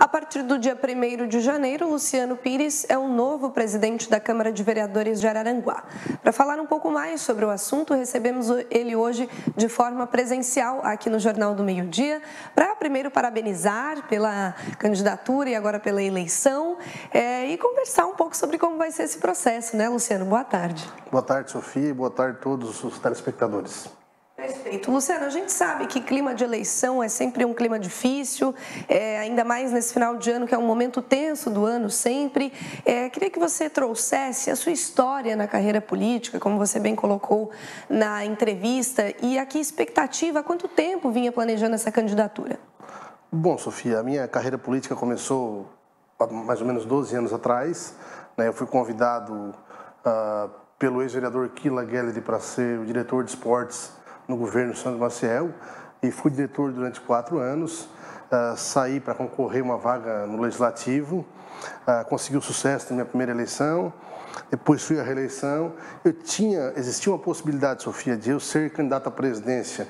partir do dia 1º de janeiro, Luciano Pires é o novo presidente da Câmara de Vereadores de Araranguá. Para falar um pouco mais sobre o assunto, recebemos ele hoje de forma presencial aqui no Jornal do Meio-Dia, para primeiro parabenizar pela candidatura e agora pela eleição e conversar um pouco sobre como vai ser esse processo, né, Luciano? Boa tarde. Boa tarde, Sofia, e boa tarde a todos os telespectadores. Perfeito. Luciano, a gente sabe que clima de eleição é sempre um clima difícil, ainda mais nesse final de ano, que é um momento tenso do ano sempre. Queria que você trouxesse a sua história na carreira política, como você bem colocou na entrevista, e a que expectativa, há quanto tempo vinha planejando essa candidatura? Bom, Sofia, a minha carreira política começou há mais ou menos 12 anos atrás. Eu fui convidado pelo ex-vereador Kila Gelleri para ser o diretor de esportes no governo Sandro Maciel, e fui diretor durante 4 anos, saí para concorrer uma vaga no Legislativo, consegui o sucesso na minha primeira eleição, depois fui à reeleição. Existia uma possibilidade, Sofia, de eu ser candidato à presidência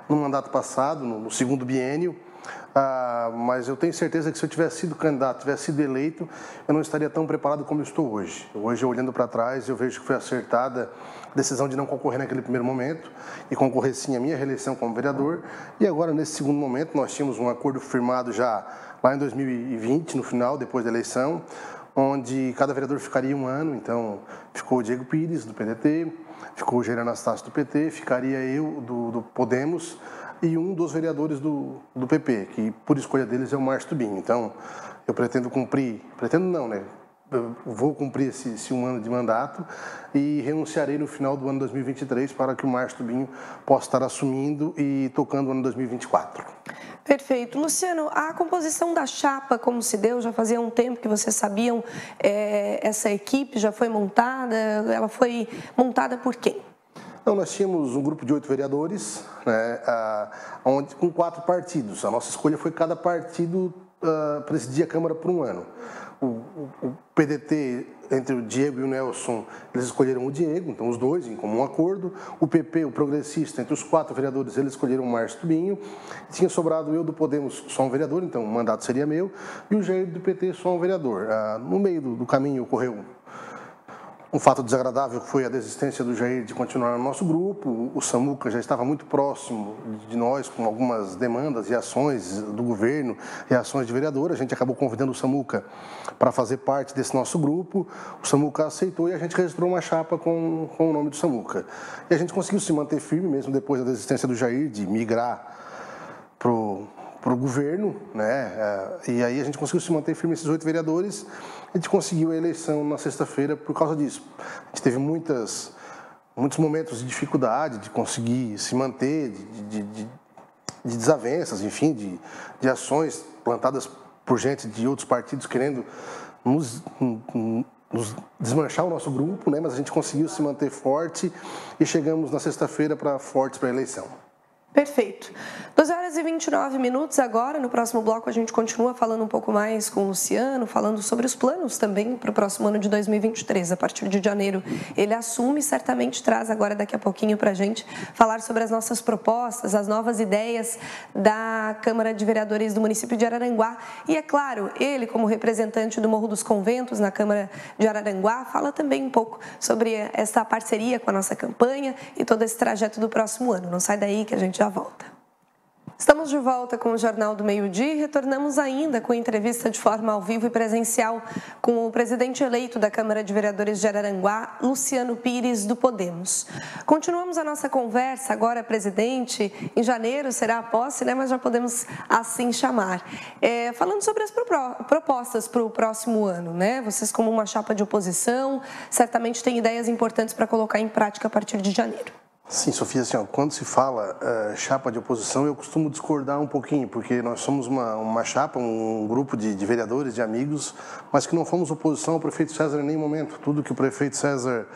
no mandato passado, no segundo biênio, mas eu tenho certeza que se eu tivesse sido candidato, tivesse sido eleito, eu não estaria tão preparado como eu estou hoje. Hoje, olhando para trás, eu vejo que foi acertada a decisão de não concorrer naquele primeiro momento e concorrer sim à minha reeleição como vereador. E agora, nesse segundo momento, nós tínhamos um acordo firmado já lá em 2020, no final, depois da eleição, onde cada vereador ficaria 1 ano. Então, ficou o Diego Pires, do PDT, ficou o Jair Anastácio, do PT, ficaria eu, do Podemos, e um dos vereadores do PP, que por escolha deles é o Márcio Tubim. Então, eu pretendo cumprir, eu vou cumprir esse 1 ano de mandato e renunciarei no final do ano 2023 para que o Márcio Tubim possa estar assumindo e tocando o ano 2024. Perfeito. Luciano, a composição da chapa, como se deu, já fazia um tempo que vocês sabiam, essa equipe já foi montada, ela foi montada por quem? Então, nós tínhamos um grupo de 8 vereadores, com 4 partidos. A nossa escolha foi cada partido presidir a Câmara por 1 ano. O PDT, entre o Diego e o Nelson, eles escolheram o Diego, então os dois, em comum acordo. O PP, o progressista, entre os 4 vereadores, eles escolheram o Márcio Tubinho. Tinha sobrado eu do Podemos, só um vereador, então o mandato seria meu. E o Jair do PT, só um vereador. No meio do caminho ocorreu um fato desagradável, que foi a desistência do Jair de continuar no nosso grupo. O Samuca já estava muito próximo de nós, com algumas demandas e ações do governo e ações de vereador. A gente acabou convidando o Samuca para fazer parte desse nosso grupo. O Samuca aceitou e a gente registrou uma chapa com o nome do Samuca. E a gente conseguiu se manter firme, mesmo depois da desistência do Jair, de migrar para o governo, e aí a gente conseguiu se manter firme, esses 8 vereadores. A gente conseguiu a eleição na sexta-feira por causa disso. A gente teve muitos momentos de dificuldade de conseguir se manter, de desavenças, enfim, de ações plantadas por gente de outros partidos querendo nos desmanchar o nosso grupo, mas a gente conseguiu se manter forte e chegamos na sexta-feira fortes para a eleição. Perfeito. 12h29 agora. No próximo bloco a gente continua falando um pouco mais com o Luciano, falando sobre os planos também para o próximo ano de 2023. A partir de janeiro ele assume e certamente traz agora daqui a pouquinho para a gente falar sobre as nossas propostas, as novas ideias da Câmara de Vereadores do município de Araranguá. E é claro, ele como representante do Morro dos Conventos na Câmara de Araranguá, fala também um pouco sobre essa parceria com a nossa campanha e todo esse trajeto do próximo ano. Não sai daí que a gente já volta. Estamos de volta com o Jornal do Meio-Dia e retornamos ainda com entrevista de forma ao vivo e presencial com o presidente eleito da Câmara de Vereadores de Araranguá, Luciano Pires, do Podemos. Continuamos a nossa conversa agora, presidente. Em janeiro será a posse, mas já podemos assim chamar. Falando sobre as propostas para o próximo ano, Vocês, como uma chapa de oposição, certamente têm ideias importantes para colocar em prática a partir de janeiro. Sim, Sofia, quando se fala chapa de oposição, eu costumo discordar um pouquinho, porque nós somos uma chapa, um grupo de vereadores, de amigos, mas que não fomos oposição ao prefeito César em nenhum momento. Tudo que o prefeito César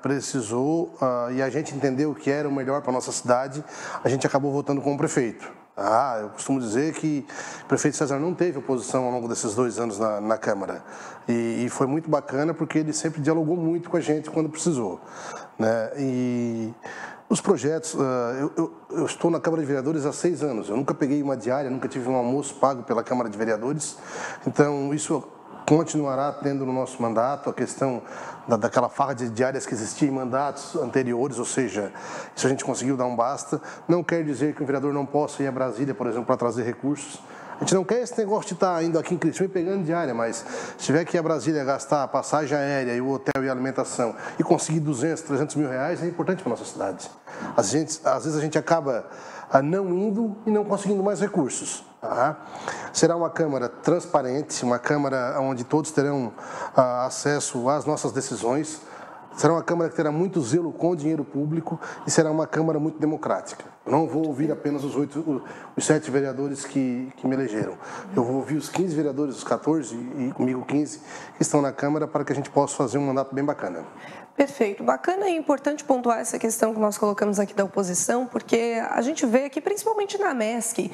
precisou e a gente entendeu que era o melhor para a nossa cidade, a gente acabou votando com o prefeito. Eu costumo dizer que o prefeito César não teve oposição ao longo desses 2 anos na Câmara. E foi muito bacana porque ele sempre dialogou muito com a gente quando precisou. E Os projetos, eu estou na Câmara de Vereadores há 6 anos, eu nunca peguei uma diária, nunca tive um almoço pago pela Câmara de Vereadores, então isso continuará tendo no nosso mandato a questão daquela farra de diárias que existia em mandatos anteriores, ou seja, isso a gente conseguiu dar um basta. Não quer dizer que o vereador não possa ir a Brasília, por exemplo, para trazer recursos. A gente não quer esse negócio de estar indo aqui em Criciúma e pegando diária, mas se tiver que ir a Brasília gastar a passagem aérea e o hotel e a alimentação e conseguir 200, 300 mil reais, é importante para a nossa cidade. Às vezes a gente acaba não indo e não conseguindo mais recursos. Tá? Será uma Câmara transparente, uma Câmara onde todos terão acesso às nossas decisões. Será uma Câmara que terá muito zelo com o dinheiro público e será uma Câmara muito democrática. Eu não vou ouvir apenas os 7 vereadores que me elegeram. Eu vou ouvir os 15 vereadores, os 14 e comigo 15, que estão na Câmara para que a gente possa fazer um mandato bem bacana. Perfeito. Bacana e importante pontuar essa questão que nós colocamos aqui da oposição, porque a gente vê aqui, principalmente na MESC,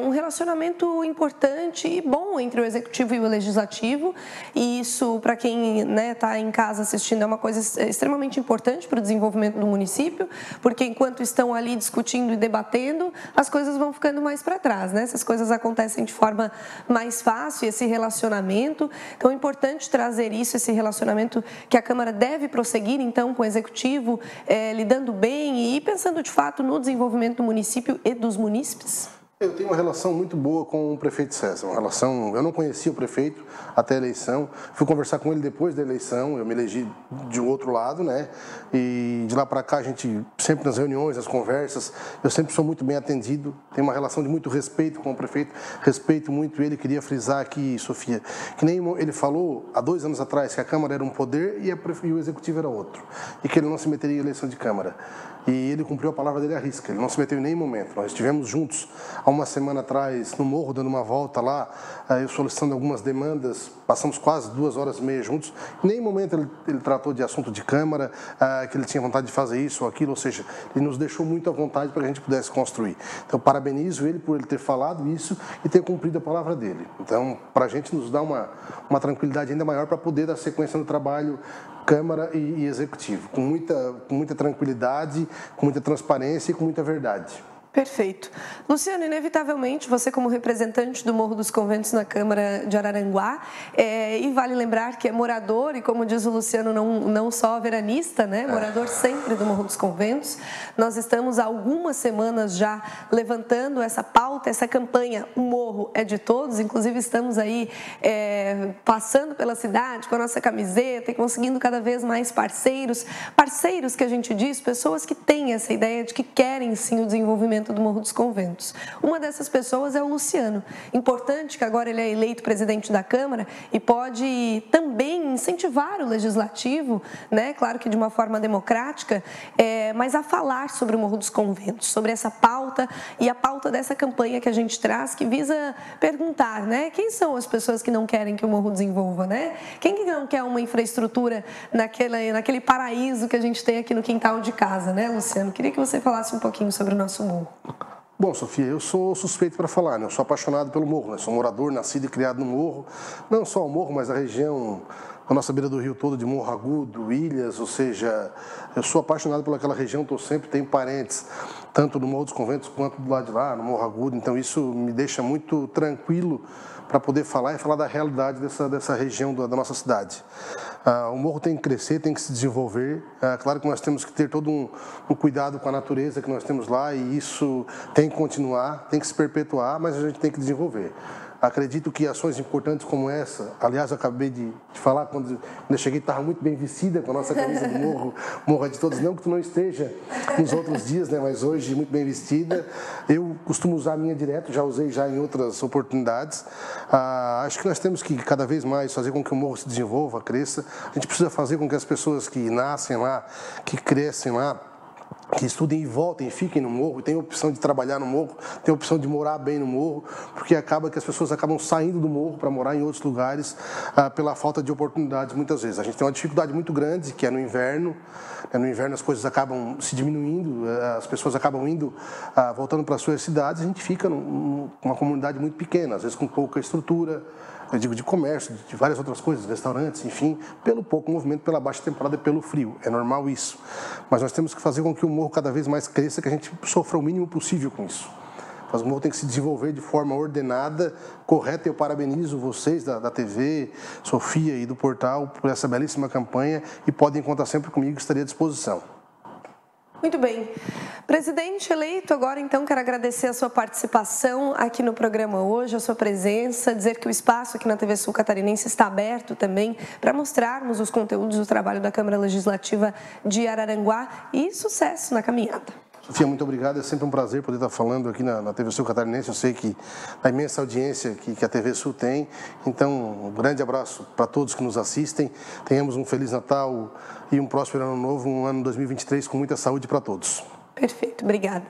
um relacionamento importante e bom entre o Executivo e o Legislativo, e isso, para quem está em casa assistindo, é uma coisa extremamente importante para o desenvolvimento do município, porque enquanto estão ali discutindo e debatendo, as coisas vão ficando mais para trás, né? Essas coisas acontecem de forma mais fácil, esse relacionamento. Então, é importante trazer isso, esse relacionamento que a Câmara deve prosseguir, então, com o Executivo, lidando bem e pensando, de fato, no desenvolvimento do município e dos munícipes? Eu tenho uma relação muito boa com o prefeito César, eu não conhecia o prefeito até a eleição, fui conversar com ele depois da eleição, eu me elegi de um outro lado, né, e de lá para cá a gente, sempre nas reuniões, nas conversas, eu sempre sou muito bem atendido, tenho uma relação de muito respeito com o prefeito, respeito muito ele, queria frisar aqui, Sofia, que nem ele falou há 2 anos atrás que a Câmara era um poder e o Executivo era outro, e que ele não se meteria em eleição de Câmara. E ele cumpriu a palavra dele à risca, ele não se meteu em nenhum momento. Nós estivemos juntos há uma semana atrás no morro, dando uma volta lá, eu solicitando algumas demandas, passamos quase 2h30 juntos. Em nenhum momento ele tratou de assunto de Câmara, que ele tinha vontade de fazer isso ou aquilo, ou seja, ele nos deixou muito à vontade para que a gente pudesse construir. Então, parabenizo ele por ele ter falado isso e ter cumprido a palavra dele. Então, para a gente nos dá uma tranquilidade ainda maior para poder dar sequência no trabalho Câmara e Executivo, com muita tranquilidade, com muita transparência e com muita verdade. Perfeito. Luciano, inevitavelmente, você como representante do Morro dos Conventos na Câmara de Araranguá, e vale lembrar que é morador, e como diz o Luciano, não só veranista, né? Morador sempre do Morro dos Conventos. Nós estamos há algumas semanas já levantando essa pauta, essa campanha O Morro é de Todos, inclusive estamos aí passando pela cidade com a nossa camiseta e conseguindo cada vez mais parceiros que a gente diz, pessoas que têm essa ideia de que querem sim o desenvolvimento do Morro dos Conventos. Uma dessas pessoas é o Luciano. Importante que agora ele é eleito presidente da Câmara e pode também incentivar o Legislativo, né? Claro que de uma forma democrática, mas a falar sobre o Morro dos Conventos, sobre essa pauta e a pauta dessa campanha que a gente traz, que visa perguntar, né? Quem são as pessoas que não querem que o Morro desenvolva, né? Quem que não quer uma infraestrutura naquele paraíso que a gente tem aqui no quintal de casa, né, Luciano? Queria que você falasse um pouquinho sobre o nosso morro. Bom, Sofia, eu sou suspeito para falar, né? Eu sou apaixonado pelo morro, né? Sou morador, nascido e criado no morro, não só o morro, mas a região, a nossa beira do rio todo, de Morro Agudo, Ilhas, ou seja, eu sou apaixonado pelaquela região, tenho parentes, tanto no Morro dos Conventos quanto do lado de lá, no Morro Agudo, então isso me deixa muito tranquilo para poder falar e falar da realidade dessa região da nossa cidade. O morro tem que crescer, tem que se desenvolver. Claro que nós temos que ter todo um cuidado com a natureza que nós temos lá e isso tem que continuar, tem que se perpetuar, mas a gente tem que desenvolver. Acredito que ações importantes como essa, aliás, eu acabei de falar, quando eu cheguei, estava muito bem vestida com a nossa camisa do Morro é de Todos, não que tu não esteja nos outros dias, né, mas hoje muito bem vestida. Eu costumo usar a minha direto, já usei já em outras oportunidades. Acho que nós temos que cada vez mais fazer com que o morro se desenvolva, cresça. A gente precisa fazer com que as pessoas que nascem lá, que crescem lá, que estudem e voltem, fiquem no morro, tem a opção de trabalhar no morro, tem a opção de morar bem no morro, porque acaba que as pessoas acabam saindo do morro para morar em outros lugares pela falta de oportunidades muitas vezes. A gente tem uma dificuldade muito grande, que é no inverno. No inverno as coisas acabam se diminuindo, as pessoas acabam voltando para as suas cidades, a gente fica numa comunidade muito pequena, às vezes com pouca estrutura, eu digo de comércio, de várias outras coisas, restaurantes, enfim, pelo pouco movimento, pela baixa temporada e pelo frio. É normal isso. Mas nós temos que fazer com que o morro cada vez mais cresça, que a gente sofra o mínimo possível com isso. Mas o morro tem que se desenvolver de forma ordenada, correta. Eu parabenizo vocês da TV, Sofia e do portal por essa belíssima campanha e podem contar sempre comigo, que estarei à disposição. Muito bem. Presidente eleito, agora então quero agradecer a sua participação aqui no programa hoje, a sua presença, dizer que o espaço aqui na TV Sul Catarinense está aberto também para mostrarmos os conteúdos do trabalho da Câmara Legislativa de Araranguá e sucesso na caminhada. Sofia, muito obrigado. É sempre um prazer poder estar falando aqui na TV Sul Catarinense. Eu sei que a imensa audiência que a TV Sul tem. Então, um grande abraço para todos que nos assistem. Tenhamos um Feliz Natal e um próspero Ano Novo, um ano 2023 com muita saúde para todos. Perfeito, obrigada.